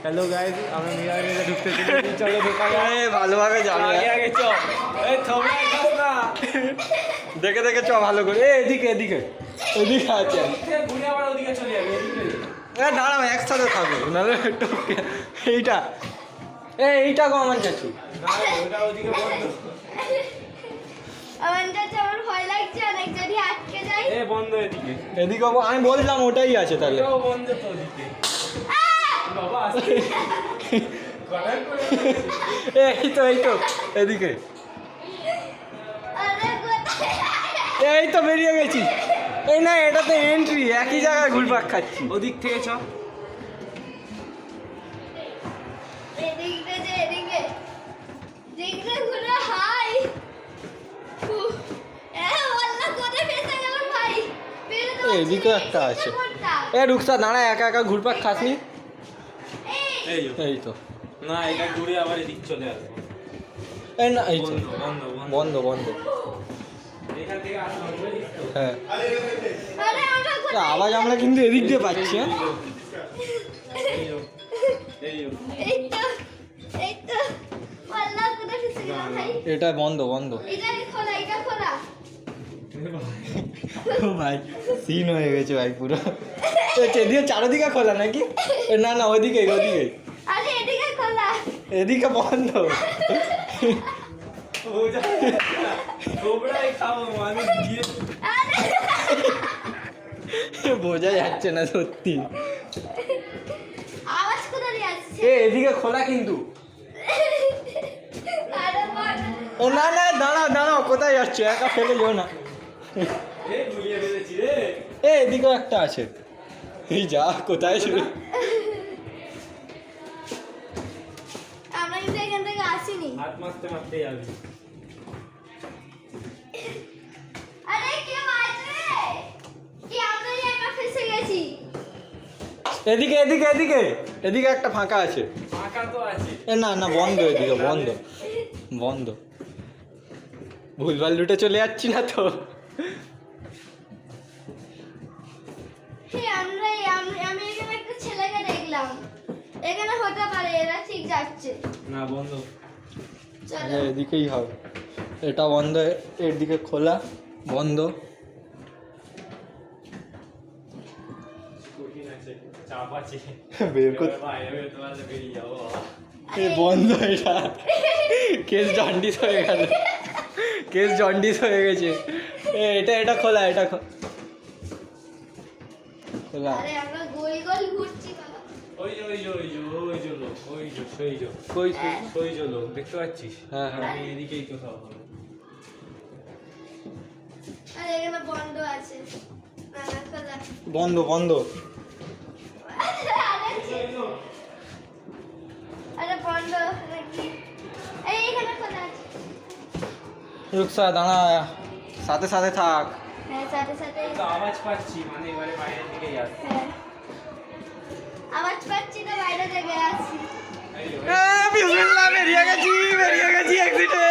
Hello guys, আমরা মিরাজে ঢুকতে চলেছি। চলো ঢোকা যায়, ভালোভাবে যাবে। আগে আগে চ। এই থমড়া খাস না। দেখে দেখে চ ভালো করে। এদিকে এদিকে এদিকে আছে। ঘুরে আবার ওদিকে চলে যাবে। এদিকে দাঁড়াও, একসাথে থাকো নাহলে এইটা এইটা গো আমার চাচু। না, ওটা ওদিকে বন্ধ। আমার ভয় লাগছে অনেক, যদি আটকে যাই। এ বন্ধ এদিকে। এদিকে আমি বললাম ওটাই আছে তাহলে। এটাও বন্ধ তো ওদিকে। বাবা আসছে। কটার করে এই তো এদিকে। আরে কোথায়? এই তো বেরিয়ে গেছি। এই না, এটা তো এন্ট্রি, একই জায়গায় ঘুরপাক খাচ্ছি। ওদিক থেকে চ। এদিকে যে এদিকে দেখলে ঘুরে হাই ওয়াল্লাহ কোথায় ফেসে গেল ভাই। বেরো তো। এদিকেও একটা আছে। রুকসা দাঁড়া, একা একা ঘুরপাক খাসনি। এই এই তো। না, এটা ঘুরে আবার এদিক চলে আসবে। এই না, এই তো। বন্ধ বন্ধ বন্ধ। বন্ধ বন্ধ। এখান থেকে আসলাম বুঝলি তো? হ্যাঁ, আরে আমরা কোথায়? আওয়াজ আমরা কিন্তু এদিক দিয়ে পাচ্ছি। হ্যাঁ, এই এই তো ওয়াল্লাহ কোথায় ফেসে গেল ভাই। এটা বন্ধ বন্ধ। এটা খোলা, এটা খোলা। ও ভাই, সিন হয়ে গেছে ভাই পুরো। এদিকে চারদিকে খোলা নাকি? না না, ওদিকে ওদিকে। আরে এদিকে খোলা। এদিকে বন্ধ। ও যা গোবড়াই খাবো মানে দিয়ে। বোঝা যাচ্ছে না সত্যি। আওয়াজ কোথা দিয়ে আসছে? এদিকে খোলা কিন্তু। আরে বাবা। না না, দাঁড়াও, কোথায় যাচ্ছ? একা ফেলে যেও না। এই গুলিয়ে ফেলেছি রে। এদিকেও একটা আছে। এই যা, কোথায় ছিল? আমরা কিন্তু এখান থেকে আসিনি। হাত মারতে মারতে যাবি। আরে কে মারবে? কি আমরা একা ফেসে গেছি? এদিকে এদিকে একটা ফাঁকা আছে। ফাঁকা তো আছে। না না, বন্ধ, এদিকে বন্ধ। ভুলভাল লুটে চলে যাচ্ছি না তো? আমি এখানে একটা ছেলেকে দেখলাম। এখানে হতে পারে এরা ঠিক যাচ্ছে। না বন্ধ। চলো। এদিকেই হবে। এটা বন্ধ, এর দিকে খোলা, বন্ধ। কঠিন আছে, চাপ আছে। বের কর। বাইরে বেরোতে পারলে বেরিয়ে যাবো বাবা। বন্ধ এটা। কেস জন্ডিস হয়ে গেছে। এটা খোলা, খোলা। আরে আমরা গোল গোল ঘুরছি বাবা। ওই কই? লোক দেখতে পাচ্ছিস? হ্যাঁ হ্যাঁ। আমি এদিকেই কোথাও হবে। আরে এখানে বন্ধ আছে। না না খোলা। বন্ধ। আরে বন্ধ নাকি? এইখানে খোলা আছে। রুকসা দাঁড়া, সাথে থাক। হ্যাঁ সাথে তো আওয়াজ পাচ্ছি, মানে এবারে বাইরের দিকে যাচ্ছে। হ্যাঁ আওয়াজ পাচ্ছি তো বাইরে থেকে আসছি। বিসমিল্লাহ, বেরিয়ে গেছি এক্সিটে।